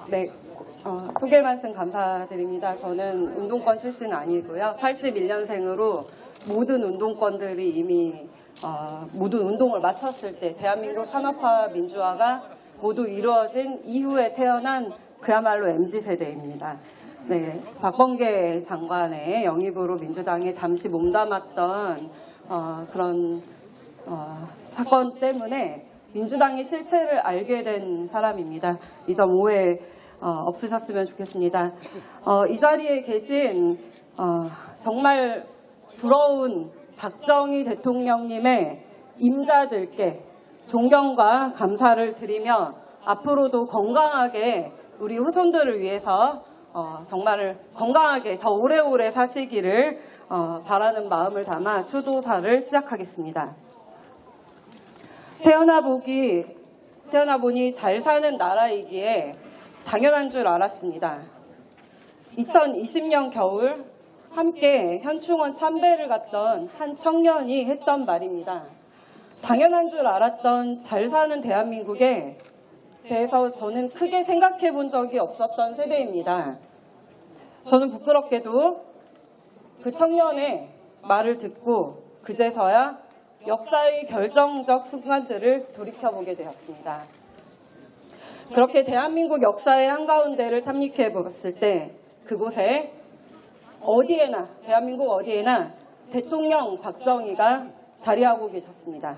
네, 소개 말씀 감사드립니다. 저는 운동권 출신 아니고요. 81년생으로 모든 운동권들이 이미 모든 운동을 마쳤을 때 대한민국 산업화 민주화가 모두 이루어진 이후에 태어난 그야말로 MZ세대입니다. 네, 박범계 장관의 영입으로 민주당에 잠시 몸담았던 그런 사건 때문에 민주당의 실체를 알게 된 사람입니다. 이 점 오해 없으셨으면 좋겠습니다. 이 자리에 계신 정말 부러운 박정희 대통령님의 임자들께 존경과 감사를 드리며 앞으로도 건강하게 우리 후손들을 위해서 정말 건강하게 더 오래오래 사시기를 바라는 마음을 담아 추도사를 시작하겠습니다. 태어나 보니 잘 사는 나라이기에 당연한 줄 알았습니다. 2020년 겨울 함께 현충원 참배를 갔던 한 청년이 했던 말입니다. 당연한 줄 알았던 잘 사는 대한민국에 대해서 저는 크게 생각해 본 적이 없었던 세대입니다. 저는 부끄럽게도 그 청년의 말을 듣고 그제서야 역사의 결정적 순간들을 돌이켜보게 되었습니다. 그렇게 대한민국 역사의 한가운데를 탐닉해 보았을 때 그곳에 어디에나 대한민국 어디에나 대통령 박정희가 자리하고 계셨습니다.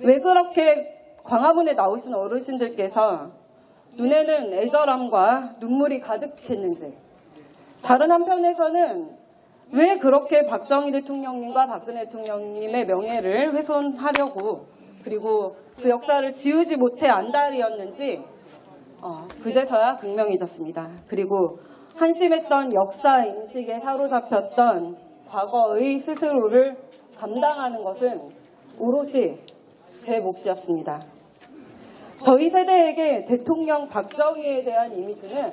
왜 그렇게 광화문에 나오신 어르신들께서 눈에는 애절함과 눈물이 가득했는지, 다른 한편에서는 왜 그렇게 박정희 대통령님과 박근혜 대통령님의 명예를 훼손하려고 그리고 그 역사를 지우지 못해 안달이었는지 그제서야 극명해졌습니다. 그리고 한심했던 역사 인식에 사로잡혔던 과거의 스스로를 감당하는 것은 오롯이 제 몫이었습니다. 저희 세대에게 대통령 박정희에 대한 이미지는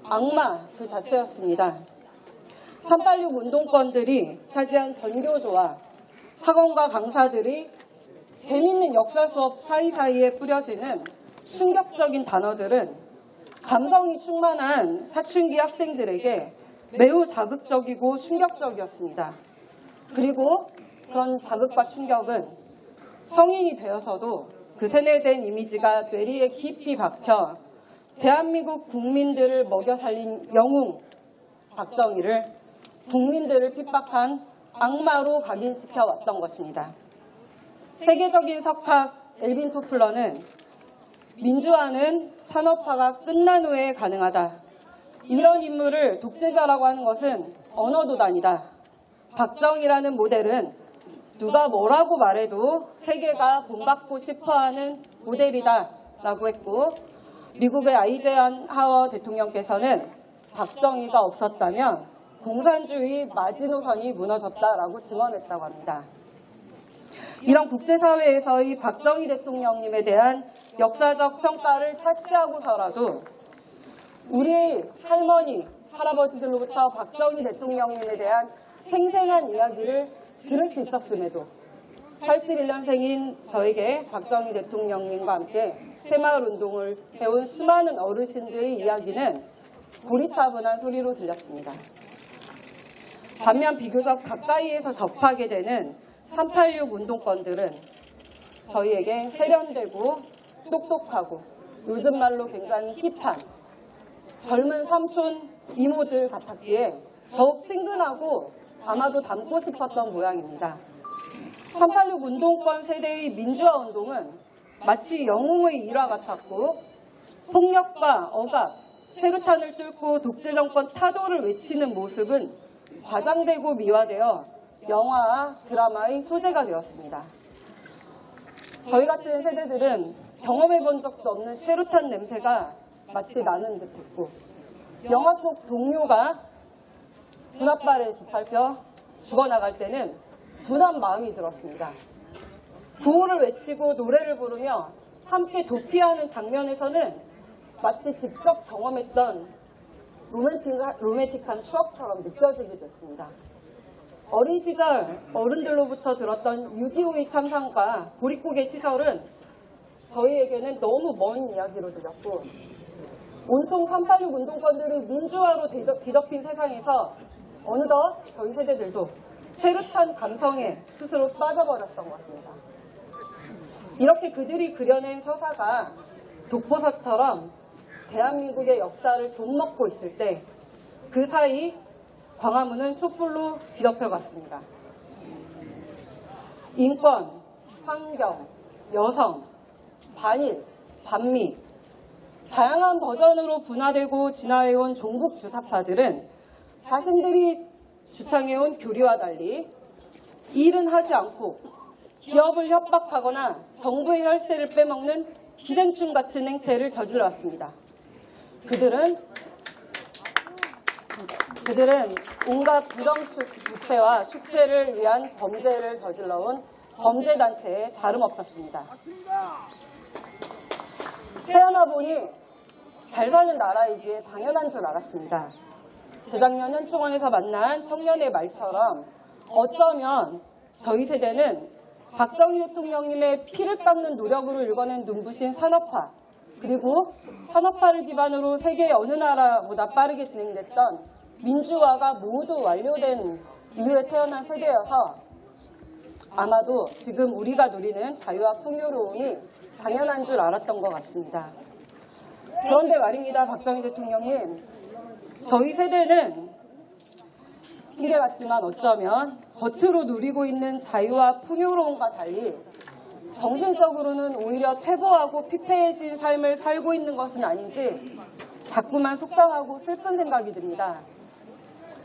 악마 그 자체였습니다. 386 운동권들이 차지한 전교조와 학원과 강사들이 재밌는 역사 수업 사이사이에 뿌려지는 충격적인 단어들은 감성이 충만한 사춘기 학생들에게 매우 자극적이고 충격적이었습니다. 그리고 그런 자극과 충격은 성인이 되어서도 그 세뇌된 이미지가 뇌리에 깊이 박혀 대한민국 국민들을 먹여 살린 영웅 박정희를 국민들을 핍박한 악마로 각인시켜 왔던 것입니다. 세계적인 석학 엘빈 토플러는 민주화는 산업화가 끝난 후에 가능하다. 이런 인물을 독재자라고 하는 것은 언어도단이다. 박정희라는 모델은 누가 뭐라고 말해도 세계가 본받고 싶어하는 모델이다 라고 했고, 미국의 아이젠하워 대통령께서는 박정희가 없었다면 공산주의 마지노선이 무너졌다라고 증언했다고 합니다. 이런 국제사회에서의 박정희 대통령님에 대한 역사적 평가를 차치하고서라도 우리 할머니, 할아버지들로부터 박정희 대통령님에 대한 생생한 이야기를 들을 수 있었음에도 81년생인 저에게 박정희 대통령님과 함께 새마을운동을 해온 수많은 어르신들의 이야기는 고리타분한 소리로 들렸습니다. 반면 비교적 가까이에서 접하게 되는 386 운동권들은 저희에게 세련되고 똑똑하고 요즘 말로 굉장히 힙한 젊은 삼촌 이모들 같았기에 더욱 친근하고 아마도 닮고 싶었던 모양입니다. 386 운동권 세대의 민주화 운동은 마치 영웅의 일화 같았고 폭력과 억압, 세루탄을 뚫고 독재정권 타도를 외치는 모습은 과장되고 미화되어 영화와 드라마의 소재가 되었습니다. 저희 같은 세대들은 경험해본 적도 없는 세루탄 냄새가 마치 나는 듯했고 영화 속 동료가 군홧발에 짓밟혀 죽어나갈 때는 분한 마음이 들었습니다. 구호를 외치고 노래를 부르며 함께 도피하는 장면에서는 마치 직접 경험했던 로맨틱한 추억처럼 느껴지기도 했습니다. 어린 시절 어른들로부터 들었던 6.25의 참상과 보릿고개 시설은 저희에게는 너무 먼 이야기로 들렸고 온통 386 운동권들이 민주화로 뒤덮인 세상에서 어느덧 저희 세대들도 최루탄 감성에 스스로 빠져버렸던 것입니다. 이렇게 그들이 그려낸 서사가 독보사처럼 대한민국의 역사를 좀먹고 있을 때 그 사이 광화문은 촛불로 뒤덮여갔습니다. 인권, 환경, 여성, 반일, 반미 다양한 버전으로 분화되고 진화해온 종북 주사파들은 자신들이 주창해온 교리와 달리 일은 하지 않고 기업을 협박하거나 정부의 혈세를 빼먹는 기생충 같은 행태를 저질러왔습니다. 그들은 온갖 부정부패와 축제를 위한 범죄를 저질러온 범죄단체에 다름없었습니다. 태어나 보니 잘 사는 나라이기에 당연한 줄 알았습니다. 재작년 현충원에서 만난 청년의 말처럼 어쩌면 저희 세대는 박정희 대통령님의 피를 깎는 노력으로 일궈낸 눈부신 산업화, 그리고 산업화를 기반으로 세계 어느 나라보다 빠르게 진행됐던 민주화가 모두 완료된 이후에 태어난 세대여서 아마도 지금 우리가 누리는 자유와 풍요로움이 당연한 줄 알았던 것 같습니다. 그런데 말입니다, 박정희 대통령님. 저희 세대는 핑계 같지만 어쩌면 겉으로 누리고 있는 자유와 풍요로움과 달리 정신적으로는 오히려 퇴보하고 피폐해진 삶을 살고 있는 것은 아닌지 자꾸만 속상하고 슬픈 생각이 듭니다.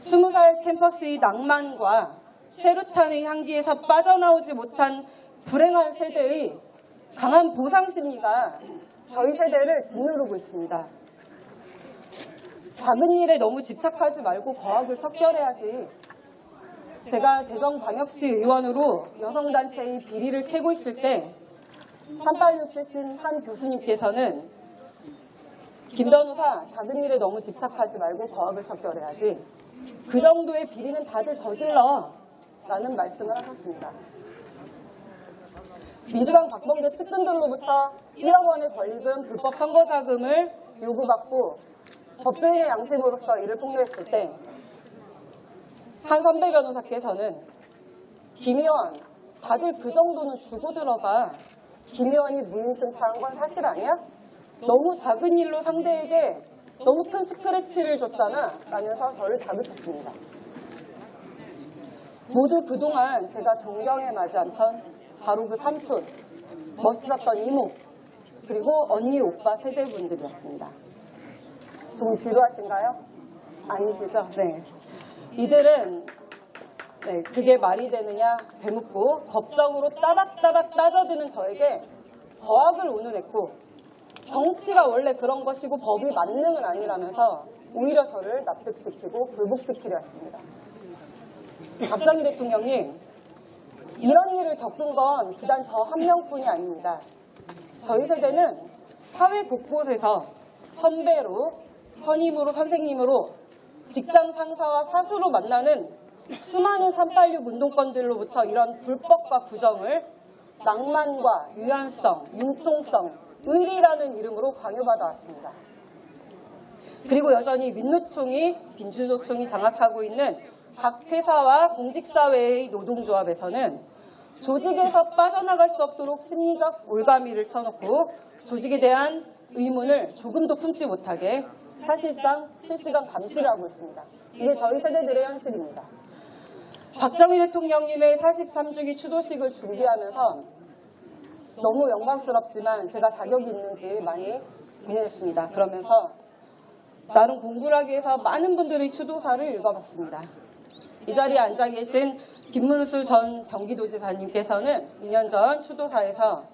20살 캠퍼스의 낭만과 최루탄의 향기에서 빠져나오지 못한 불행한 세대의 강한 보상 심리가 저희 세대를 짓누르고 있습니다. 작은 일에 너무 집착하지 말고 거학을 척결해야지. 제가 대전광역시 의원으로 여성단체의 비리를 캐고 있을 때 386 출신 한 교수님께서는 김 변호사, 작은 일에 너무 집착하지 말고 거학을 척결해야지. 그 정도의 비리는 다들 저질러 라는 말씀을 하셨습니다. 민주당 박범계 측근들로부터 1억 원의 권리금, 불법 선거자금을 요구받고 법조인의 양심으로서 이를 폭로했을 때 한 선배 변호사께서는 김 의원, 다들 그 정도는 주고 들어가. 김 의원이 무임승차한 건 사실 아니야? 너무 작은 일로 상대에게 너무 큰 스크래치를 줬잖아 라면서 저를 다그쳤습니다. 모두 그동안 제가 존경에 맞지 않던 바로 그 삼촌, 멋있었던 이모, 그리고 언니, 오빠 세대분들이었습니다. 좀 지루하신가요? 아니시죠? 네. 이들은 그게 말이 되느냐 되묻고 법적으로 따닥따닥 따져드는 저에게 거학을 운운했고 정치가 원래 그런 것이고 법이 만능은 아니라면서 오히려 저를 납득시키고 굴복시키려 했습니다. 박정희 대통령님, 이런 일을 겪은 건 비단 저 한 명뿐이 아닙니다. 저희 세대는 사회 곳곳에서 선배로, 선임으로, 선생님으로, 직장 상사와 사수로 만나는 수많은 386 운동권들로부터 이런 불법과 부정을 낭만과 유연성, 융통성, 의리라는 이름으로 강요받아 왔습니다. 그리고 여전히 민노총이, 민주노총이 장악하고 있는 각 회사와 공직사회의 노동조합에서는 조직에서 빠져나갈 수 없도록 심리적 올가미를 쳐놓고 조직에 대한 의문을 조금도 품지 못하게 사실상 실시간 감시를 하고 있습니다. 이게 저희 세대들의 현실입니다. 박정희 대통령님의 43주기 추도식을 준비하면서 너무 영광스럽지만 제가 자격이 있는지 많이 고민했습니다. 그러면서 나름 공부를 하기 위해서 많은 분들의 추도사를 읽어봤습니다. 이 자리에 앉아 계신 김문수 전 경기도지사님께서는 2년 전 추도사에서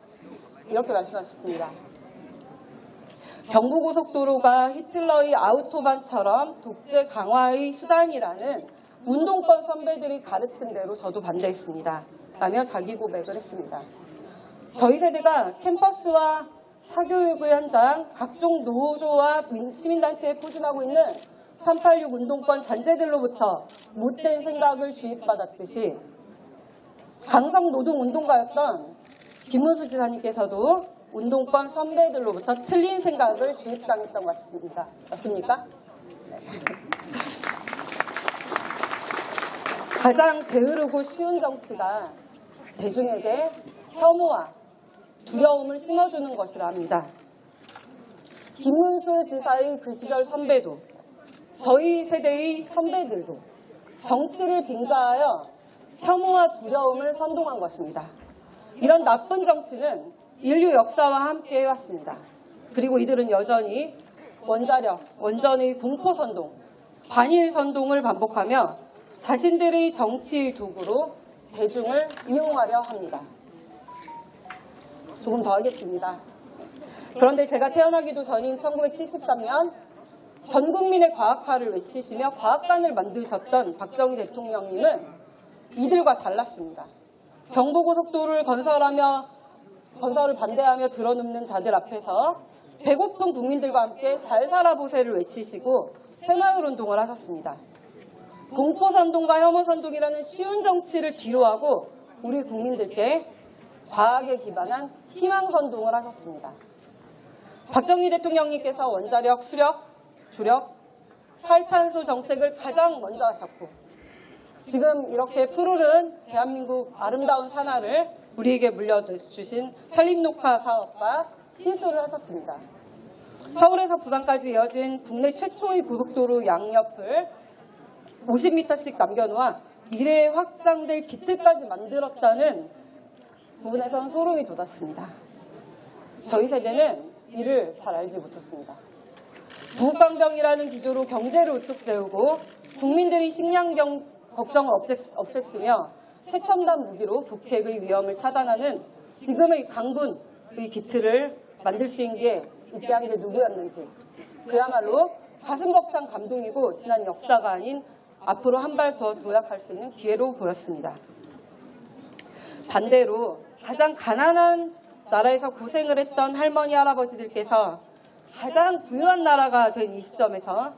이렇게 말씀하셨습니다. 경부고속도로가 히틀러의 아우토반처럼 독재 강화의 수단이라는 운동권 선배들이 가르친 대로 저도 반대했습니다. 라며 자기 고백을 했습니다. 저희 세대가 캠퍼스와 사교육의 현장, 각종 노조와 시민단체에 포진하고 있는 386 운동권 잔재들로부터 못된 생각을 주입받았듯이 강성노동운동가였던 김문수 지사님께서도 운동권 선배들로부터 틀린 생각을 주입당했던 것 같습니다. 맞습니까? 네. 가장 게으르고 쉬운 정치가 대중에게 혐오와 두려움을 심어주는 것이라 합니다. 김문수 지사의 그 시절 선배도 저희 세대의 선배들도 정치를 빙자하여 혐오와 두려움을 선동한 것입니다. 이런 나쁜 정치는 인류 역사와 함께 해왔습니다. 그리고 이들은 여전히 원자력, 원전의 공포선동, 반일선동을 반복하며 자신들의 정치의 도구로 대중을 이용하려 합니다. 조금 더 하겠습니다. 그런데 제가 태어나기도 전인 1973년 전 국민의 과학화를 외치시며 과학관을 만드셨던 박정희 대통령님은 이들과 달랐습니다. 경부고속도로를 건설을 반대하며 들어눕는 자들 앞에서 배고픈 국민들과 함께 잘 살아보세를 외치시고 새마을운동을 하셨습니다. 공포선동과 혐오선동이라는 쉬운 정치를 뒤로하고 우리 국민들께 과학에 기반한 희망선동을 하셨습니다. 박정희 대통령님께서 원자력, 수력, 주력, 탈탄소 정책을 가장 먼저 하셨고 지금 이렇게 푸르른 대한민국 아름다운 산하를 우리에게 물려주신 산림녹화 사업과 시술을 하셨습니다. 서울에서 부산까지 이어진 국내 최초의 고속도로 양옆을 50m씩 남겨놓아 미래에 확장될 기틀까지 만들었다는 부분에선 소름이 돋았습니다. 저희 세대는 이를 잘 알지 못했습니다. 부국강병이라는 기조로 경제를 우뚝 세우고 국민들이 식량 걱정을 없앴으며 최첨단 무기로 북핵의 위험을 차단하는 지금의 강군의 기틀을 만들 수 있는 게 있게 한 게 누구였는지 그야말로 가슴 벅찬 감동이고 지난 역사가 아닌 앞으로 한 발 더 도약할 수 있는 기회로 보였습니다. 반대로 가장 가난한 나라에서 고생을 했던 할머니 할아버지들께서 가장 부유한 나라가 된 이 시점에서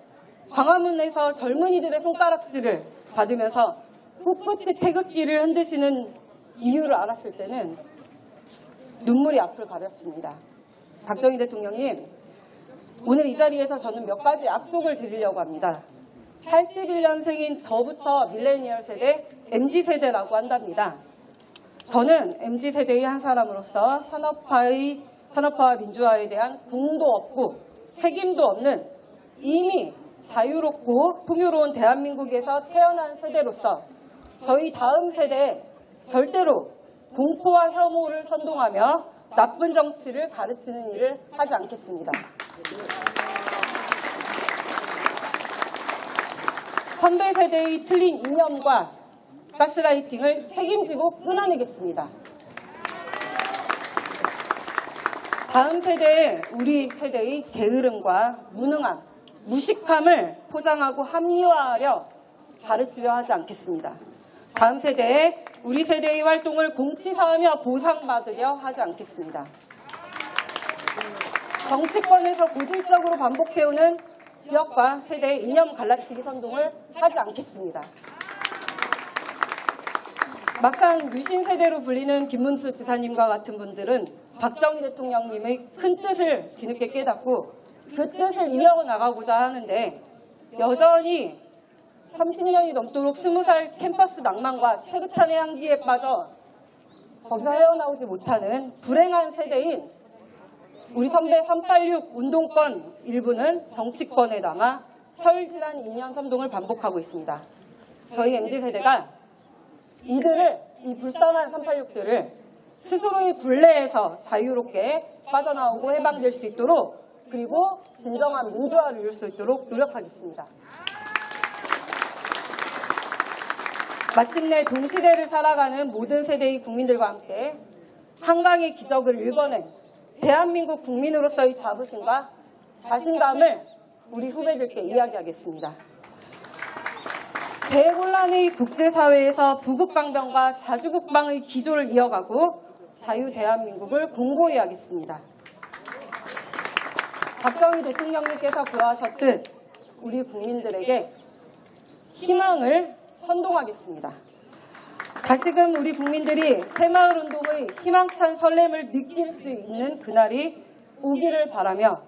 광화문에서 젊은이들의 손가락질을 받으면서 꿋꿋이 태극기를 흔드시는 이유를 알았을 때는 눈물이 앞을 가렸습니다. 박정희 대통령님, 오늘 이 자리에서 저는 몇 가지 약속을 드리려고 합니다. 81년생인 저부터 밀레니얼 세대, MZ세대라고 한답니다. 저는 MZ세대의 한 사람으로서 산업화와 민주화에 대한 공도 없고 책임도 없는 이미 자유롭고 풍요로운 대한민국에서 태어난 세대로서 저희 다음 세대에 절대로 공포와 혐오를 선동하며 나쁜 정치를 가르치는 일을 하지 않겠습니다. 선배 세대의 틀린 이념과 가스라이팅을 책임지고 끊어내겠습니다. 다음 세대에 우리 세대의 게으름과 무능함, 무식함을 포장하고 합리화하려 가르치려 하지 않겠습니다. 다음 세대에 우리 세대의 활동을 공치사하며 보상받으려 하지 않겠습니다. 정치권에서 고질적으로 반복해오는 지역과 세대의 이념 갈라치기 선동을 하지 않겠습니다. 막상 유신 세대로 불리는 김문수 지사님과 같은 분들은 박정희 대통령님의 큰 뜻을 뒤늦게 깨닫고 그 뜻을 이어나가고자 하는데 여전히 30년이 넘도록 20살 캠퍼스 낭만과 최루탄의 향기에 빠져 거기서 헤어나오지 못하는 불행한 세대인 우리 선배 386 운동권 일부는 정치권에 남아 서울지난 2년 선동을 반복하고 있습니다. 저희 MZ세대가 이 불쌍한 386들을 스스로의 굴레에서 자유롭게 빠져나오고 해방될 수 있도록 그리고 진정한 민주화를 이룰 수 있도록 노력하겠습니다. 마침내 동시대를 살아가는 모든 세대의 국민들과 함께 한강의 기적을 읽어낸 대한민국 국민으로서의 자부심과 자신감을 우리 후배들께 이야기하겠습니다. 대혼란의 국제사회에서 부국강병과 자주국방의 기조를 이어가고 자유 대한민국을 공고히 하겠습니다. 박정희 대통령님께서 구하셨듯 우리 국민들에게 희망을 선동하겠습니다. 다시금 우리 국민들이 새마을운동의 희망찬 설렘을 느낄 수 있는 그날이 오기를 바라며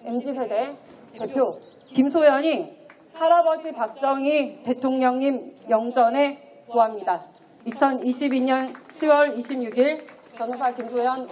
MZ세대 대표 김소연이 할아버지 박정희 대통령님 영전에 구합니다. 2022년 10월 26일 변호사 김소연